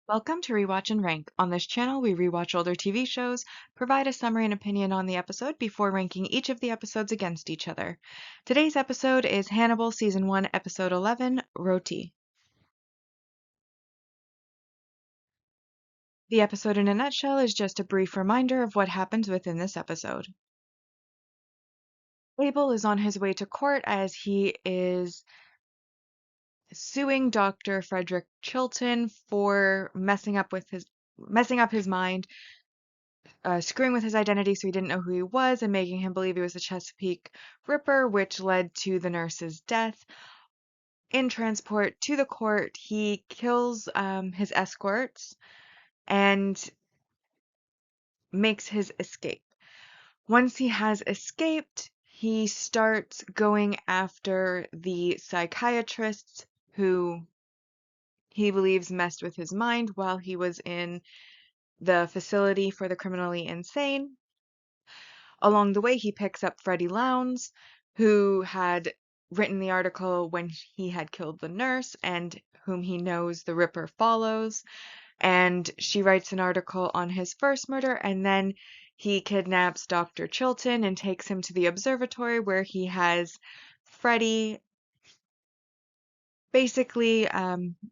Welcome to Rewatch and Rank. On this channel, we rewatch older TV shows, provide a summary and opinion on the episode before ranking each of the episodes against each other. Today's episode is Hannibal Season 1, Episode 11, Roti. The episode in a nutshell is just a brief reminder of what happens within this episode. Abel is on his way to court as he is suing Dr. Frederick Chilton for messing up his mind, screwing with his identity so he didn't know who he was and making him believe he was the Chesapeake Ripper, which led to the nurse's death. In transport to the court, he kills his escorts and makes his escape. Once he has escaped, he starts going after the psychiatrists who he believes messed with his mind while he was in the facility for the criminally insane. Along the way, he picks up Freddie Lowndes, who had written the article when he had killed the nurse and whom he knows the Ripper follows. And she writes an article on his first murder, and then he kidnaps Dr. Chilton and takes him to the observatory where he has Freddie basically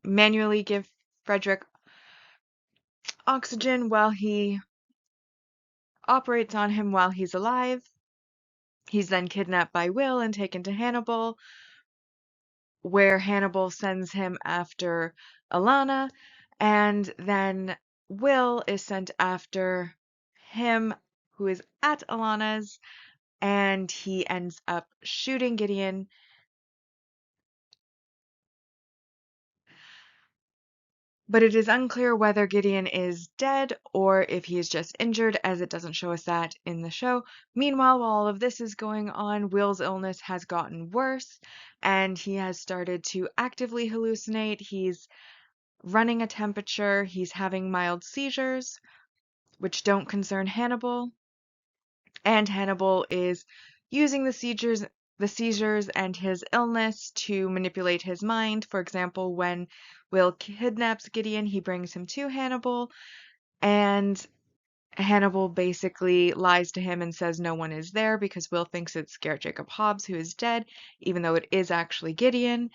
manually give Frederick oxygen while he operates on him while he's alive. He's then kidnapped by Will and taken to Hannibal, where Hannibal sends him after Alana, and then Will is sent after him, who is at Alana's, and he ends up shooting Gideon. But it is unclear whether Gideon is dead or if he is just injured, as it doesn't show us that in the show. Meanwhile, while all of this is going on, Will's illness has gotten worse, and he has started to actively hallucinate. He's running a temperature, he's having mild seizures, which don't concern Hannibal, and Hannibal is using the seizures and his illness to manipulate his mind. For example, when Will kidnaps Gideon, he brings him to Hannibal, and Hannibal basically lies to him and says no one is there because Will thinks it's Garrett Jacob Hobbs who is dead, even though it is actually Gideon.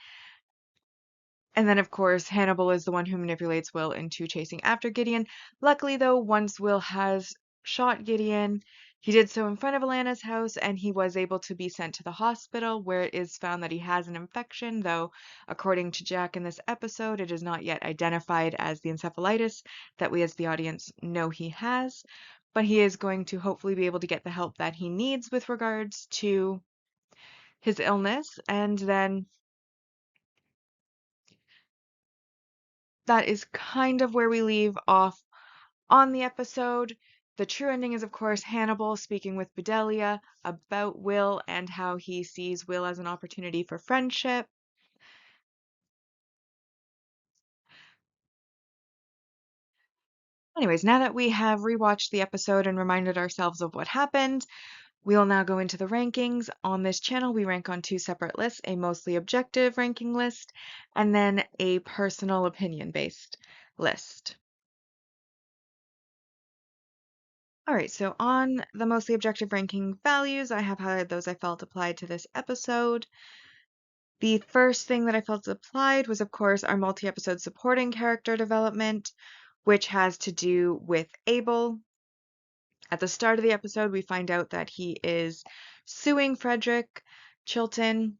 And then, of course, Hannibal is the one who manipulates Will into chasing after Gideon. Luckily, though, once Will has shot Gideon, he did so in front of Alana's house, and he was able to be sent to the hospital, where it is found that he has an infection, though, according to Jack in this episode, it is not yet identified as the encephalitis that we as the audience know he has. But he is going to hopefully be able to get the help that he needs with regards to his illness, and then that is kind of where we leave off on the episode. The true ending is, of course, Hannibal speaking with Bedelia about Will and how he sees Will as an opportunity for friendship. Anyways, now that we have rewatched the episode and reminded ourselves of what happened, we'll now go into the rankings. On this channel, we rank on two separate lists, a mostly objective ranking list, and then a personal opinion-based list. Alright, so on the mostly objective ranking values, I have highlighted those I felt applied to this episode. The first thing that I felt applied was, of course, our multi-episode supporting character development, which has to do with Abel. At the start of the episode, we find out that he is suing Frederick Chilton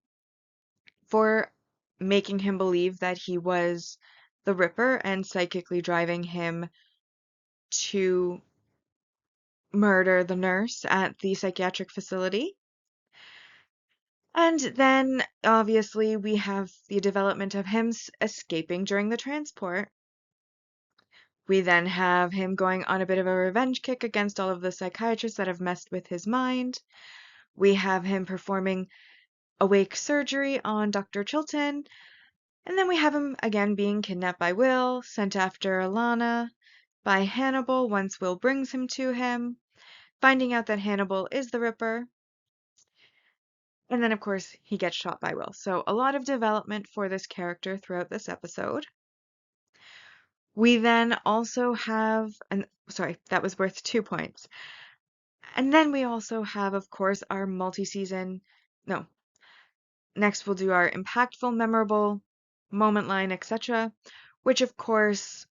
for making him believe that he was the Ripper and psychically driving him to murder the nurse at the psychiatric facility. And then, obviously, we have the development of him escaping during the transport. We then have him going on a bit of a revenge kick against all of the psychiatrists that have messed with his mind. We have him performing awake surgery on Dr. Chilton. And then we have him again being kidnapped by Will, sent after Alana by Hannibal once Will brings him to him, finding out that Hannibal is the Ripper. And then, of course, he gets shot by Will. So a lot of development for this character throughout this episode. We then also have, and sorry, that was worth 2 points. And then we also have, of course, our multi-season, no, next we'll do our impactful, memorable, moment line, etc., which of course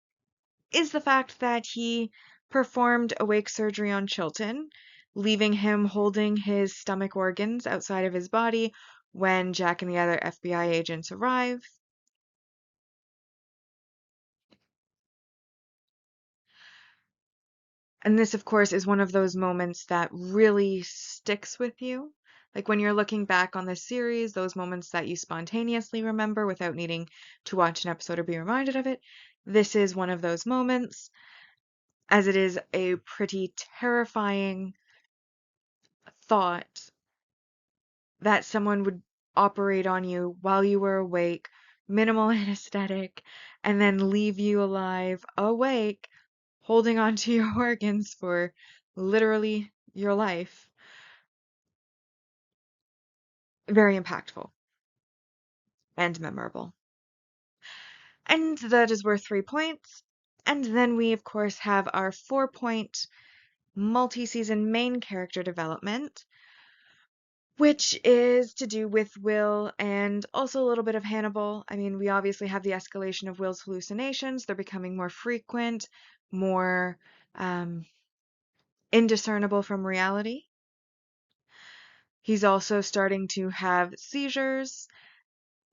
is the fact that he performed awake surgery on Chilton, leaving him holding his stomach organs outside of his body when Jack and the other FBI agents arrive. And this, of course, is one of those moments that really sticks with you. Like when you're looking back on the series, those moments that you spontaneously remember without needing to watch an episode or be reminded of it. This is one of those moments, as it is a pretty terrifying thought that someone would operate on you while you were awake, minimal anesthetic, and then leave you alive, awake, holding on to your organs for literally your life. Very impactful and memorable. And that is worth 3 points. And then we, of course, have our 4 point multi season main character development, which is to do with Will and also a little bit of Hannibal. I mean, we obviously have the escalation of Will's hallucinations, they're becoming more frequent, more indiscernible from reality. He's also starting to have seizures,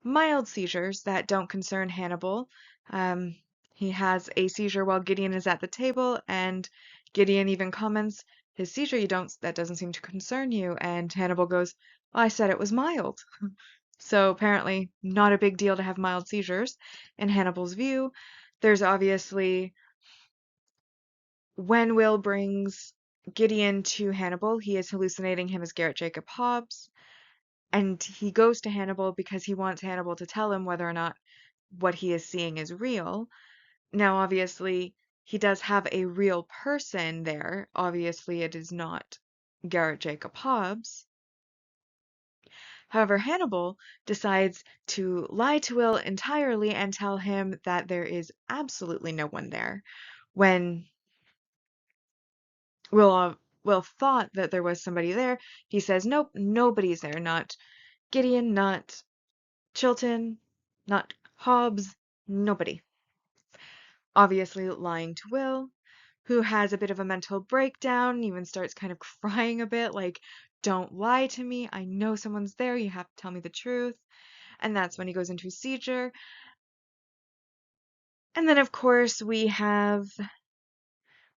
mild seizures that don't concern Hannibal. Um, he has a seizure while Gideon is at the table, and Gideon even comments, "His seizure, that doesn't seem to concern you." And Hannibal goes, "I said it was mild." So apparently, not a big deal to have mild seizures in Hannibal's view. There's obviously, when Will brings Gideon to Hannibal, he is hallucinating him as Garrett Jacob Hobbs. And he goes to Hannibal because he wants Hannibal to tell him whether or not what he is seeing is real. Now, obviously, he does have a real person there. Obviously, it is not Garrett Jacob Hobbs. However, Hannibal decides to lie to Will entirely and tell him that there is absolutely no one there. When Will thought that there was somebody there, he says, "Nope, nobody's there. Not Gideon, not Chilton, not Hobbs, nobody." Obviously lying to Will, who has a bit of a mental breakdown, even starts kind of crying a bit, like, "Don't lie to me. I know someone's there. You have to tell me the truth." And that's when he goes into a seizure. And then, of course, we have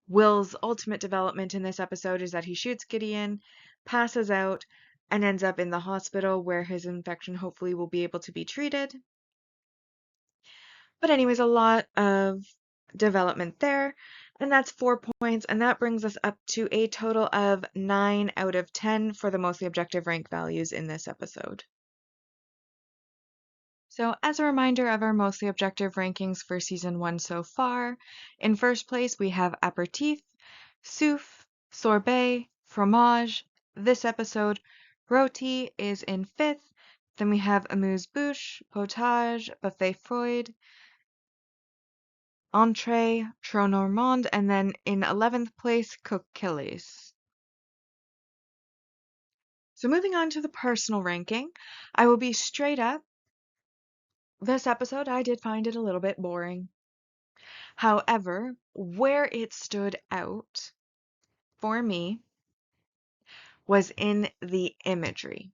Will's ultimate development in this episode is that he shoots Gideon, passes out, and ends up in the hospital where his infection hopefully will be able to be treated. But anyways, a lot of development there. And that's 4 points. And that brings us up to a total of 9 out of 10 for the mostly objective rank values in this episode. So as a reminder of our mostly objective rankings for season 1 so far, in first place we have aperitif, souffle, sorbet, fromage. This episode, roti is in 5th. Then we have amuse-bouche, potage, buffet froid, entree, Tro Normand, and then in 11th place, coquilles. So moving on to the personal ranking, I will be straight up. This episode, I did find it a little bit boring. However, where it stood out for me was in the imagery.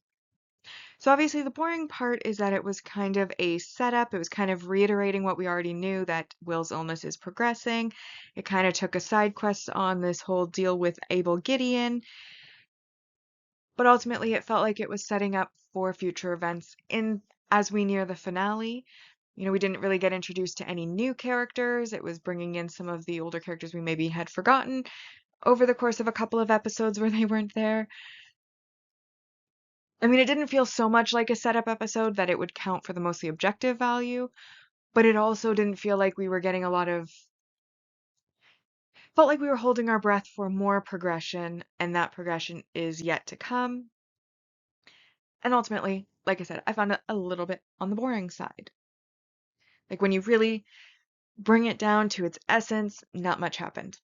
So obviously the boring part is that it was kind of a setup. It was kind of reiterating what we already knew, that Will's illness is progressing. It kind of took a side quest on this whole deal with Abel Gideon, but ultimately it felt like it was setting up for future events in as we near the finale. You know, we didn't really get introduced to any new characters. It was bringing in some of the older characters we maybe had forgotten over the course of a couple of episodes where they weren't there. I mean, it didn't feel so much like a setup episode that it would count for the mostly objective value, but it also didn't feel like we were getting a lot of felt like we were holding our breath for more progression, and that progression is yet to come. And ultimately, like I said, I found it a little bit on the boring side. Like when you really bring it down to its essence, not much happened.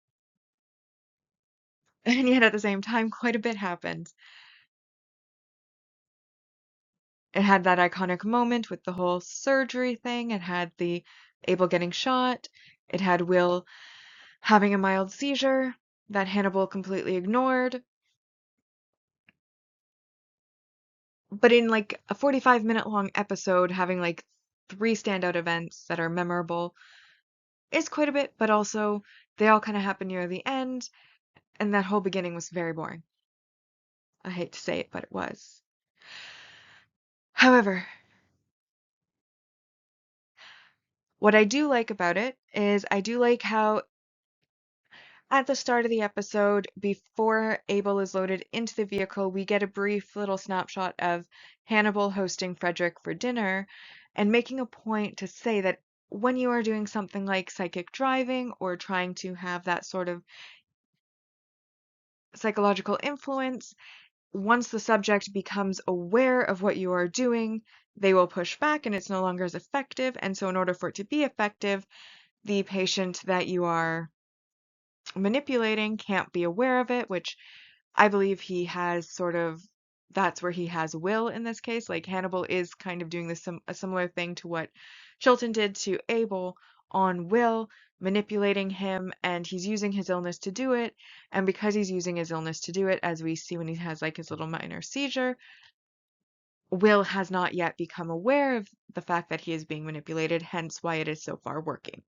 And yet at the same time, quite a bit happened. It had that iconic moment with the whole surgery thing. It had the Abel getting shot. It had Will having a mild seizure that Hannibal completely ignored. But in like a 45-minute long episode, having like 3 standout events that are memorable is quite a bit, but also they all kind of happen near the end, and that whole beginning was very boring. I hate to say it, but it was. However, what I do like about it is I do like how at the start of the episode, before Abel is loaded into the vehicle, we get a brief little snapshot of Hannibal hosting Frederick for dinner and making a point to say that when you are doing something like psychic driving or trying to have that sort of psychological influence, once the subject becomes aware of what you are doing, they will push back and it's no longer as effective. And so, in order for it to be effective, the patient that you are manipulating can't be aware of it, which I believe he has sort of that's where he has Will in this case. Like Hannibal is kind of doing this a similar thing to what Chilton did to Abel on Will, manipulating him, and he's using his illness to do it. And because he's using his illness to do it, as we see when he has like his little minor seizure, Will has not yet become aware of the fact that he is being manipulated, hence why it is so far working.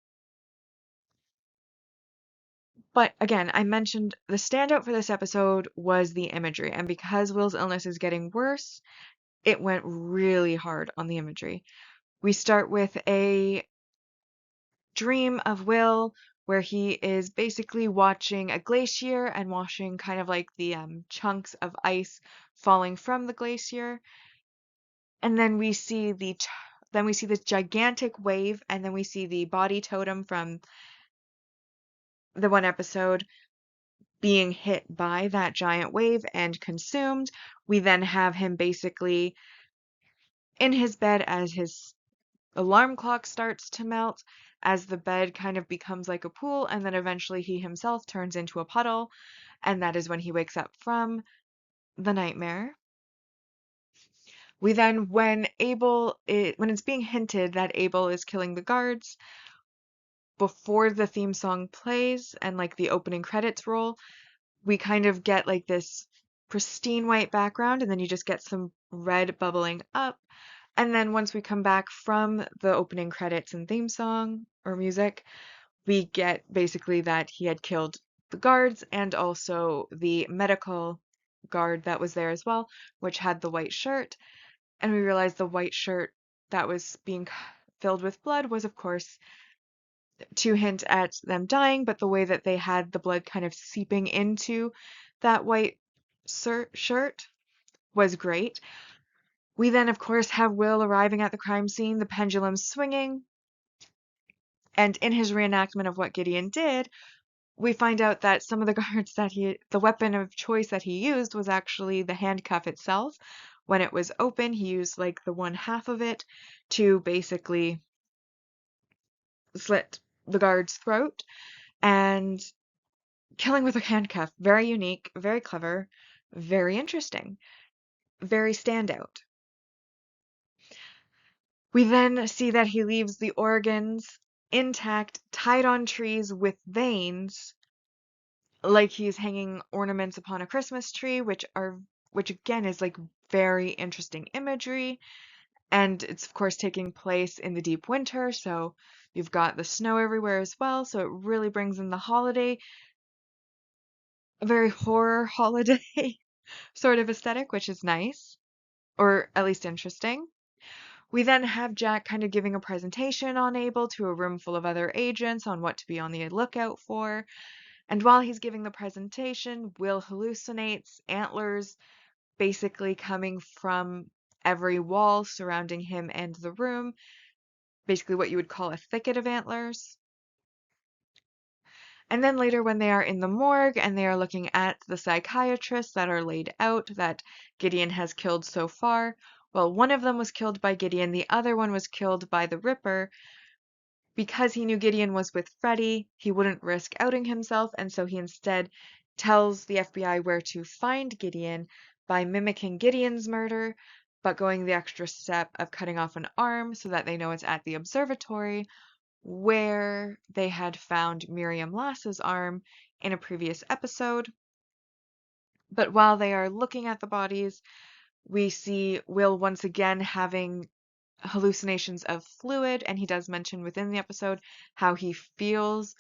But again, I mentioned the standout for this episode was the imagery, and because Will's illness is getting worse, it went really hard on the imagery. We start with a dream of Will where he is basically watching a glacier and watching kind of like the chunks of ice falling from the glacier. And then we see this gigantic wave, and then we see the body totem from the one episode being hit by that giant wave and consumed. We then have him basically in his bed as his alarm clock starts to melt, as the bed kind of becomes like a pool, and then eventually he himself turns into a puddle, and that is when he wakes up from the nightmare. We then, when it's being hinted that Abel is killing the guards, before the theme song plays and like the opening credits roll, we kind of get like this pristine white background, and then you just get some red bubbling up. And then once we come back from the opening credits and theme song or music, we get basically that he had killed the guards and also the medical guard that was there as well, which had the white shirt. And we realized the white shirt that was being filled with blood was, of course, to hint at them dying, but the way that they had the blood kind of seeping into that white shirt was great. We then, of course, have Will arriving at the crime scene, the pendulum swinging, and in his reenactment of what Gideon did, we find out that some of the guards the weapon of choice that he used was actually the handcuff itself. When it was open, he used like the one half of it to basically slit the guard's throat, and killing with a handcuff, very unique, very clever, very interesting, very standout. We then see that he leaves the organs intact, tied on trees with veins, like he's hanging ornaments upon a Christmas tree, which again is like very interesting imagery. And it's of course taking place in the deep winter, so you've got the snow everywhere as well, so it really brings in the holiday, a very horror holiday sort of aesthetic, which is nice, or at least interesting. We then have Jack kind of giving a presentation on Abel to a room full of other agents on what to be on the lookout for. And while he's giving the presentation, Will hallucinates antlers basically coming from every wall surrounding him and the room, basically what you would call a thicket of antlers. And then later, when they are in the morgue and they are looking at the psychiatrists that are laid out that Gideon has killed so far, well, one of them was killed by Gideon, the other one was killed by the Ripper. Because he knew Gideon was with Freddy, he wouldn't risk outing himself, and so he instead tells the FBI where to find Gideon by mimicking Gideon's murder, but going the extra step of cutting off an arm so that they know it's at the observatory where they had found Miriam Lass's arm in a previous episode. But while they are looking at the bodies, we see Will once again having hallucinations of fluid, and he does mention within the episode how he feels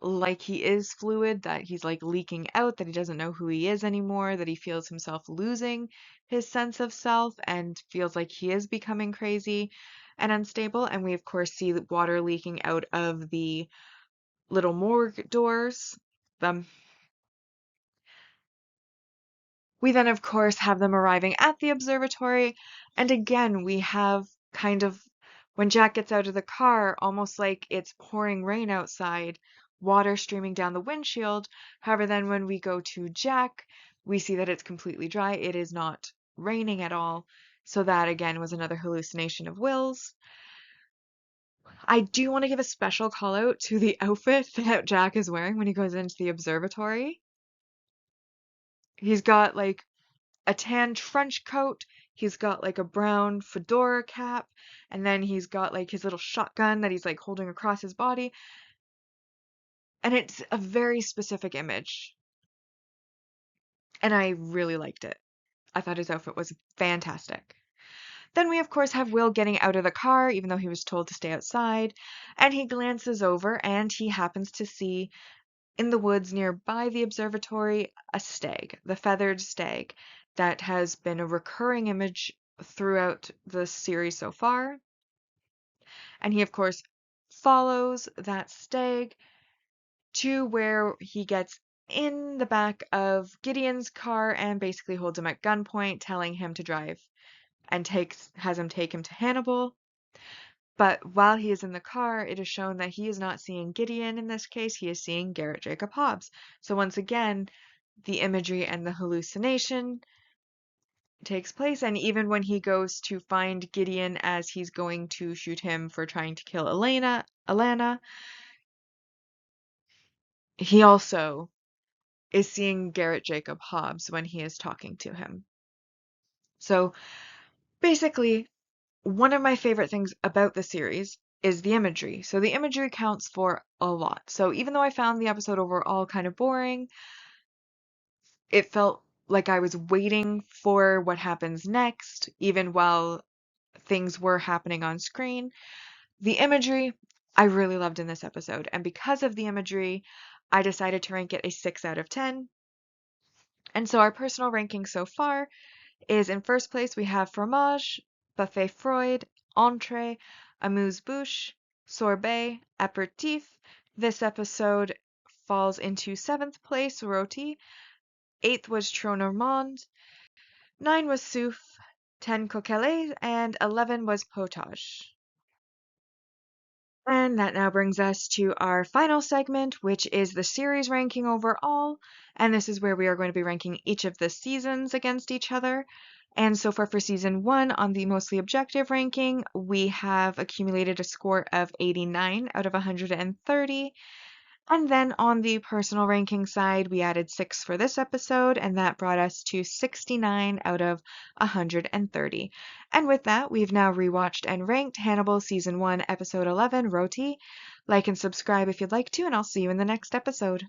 like he is fluid, that he's like leaking out, that he doesn't know who he is anymore, that he feels himself losing his sense of self and feels like he is becoming crazy and unstable. And we, of course, see the water leaking out of the little morgue doors. Um, We then, of course, have them arriving at the observatory, and again, we have kind of when Jack gets out of the car, almost like it's pouring rain outside, water streaming down the windshield. However, then when we go to Jack, we see that it's completely dry. It is not raining at all. So that again was another hallucination of Will's. I do want to give a special call out to the outfit that Jack is wearing when he goes into the observatory. He's got like a tan trench coat. He's got like a brown fedora cap, and then he's got like his little shotgun that he's like holding across his body. And it's a very specific image. And I really liked it. I thought his outfit was fantastic. Then we, of course, have Will getting out of the car, even though he was told to stay outside. And he glances over and he happens to see in the woods nearby the observatory a stag, the feathered stag, that has been a recurring image throughout the series so far. And he, of course, follows that stag to where he gets in the back of Gideon's car and basically holds him at gunpoint, telling him to drive and has him take him to Hannibal. But while he is in the car, it is shown that he is not seeing Gideon in this case, he is seeing Garrett Jacob Hobbs. So once again, the imagery and the hallucination takes place, and even when he goes to find Gideon as he's going to shoot him for trying to kill Alana, he also is seeing Garrett Jacob Hobbs when he is talking to him. So basically, one of my favorite things about the series is the imagery. So the imagery counts for a lot. So even though I found the episode overall kind of boring, it felt like I was waiting for what happens next, even while things were happening on screen. The imagery I really loved in this episode, and because of the imagery, I decided to rank it a 6 out of 10. And so our personal ranking so far is in first place we have fromage, buffet Freud, entree, amuse-bouche, sorbet, aperitif. This episode falls into 7th place, roti. 8th was Tro Normand. 9 was souffle, 10 coquelet, and 11 was potage. And that now brings us to our final segment, which is the series ranking overall. And this is where we are going to be ranking each of the seasons against each other. And so far for season 1, on the mostly objective ranking, we have accumulated a score of 89 out of 130. And then on the personal ranking side, we added 6 for this episode, and that brought us to 69 out of 130. And with that, we've now rewatched and ranked Hannibal Season 1, Episode 11, Roti. Like and subscribe if you'd like to, and I'll see you in the next episode.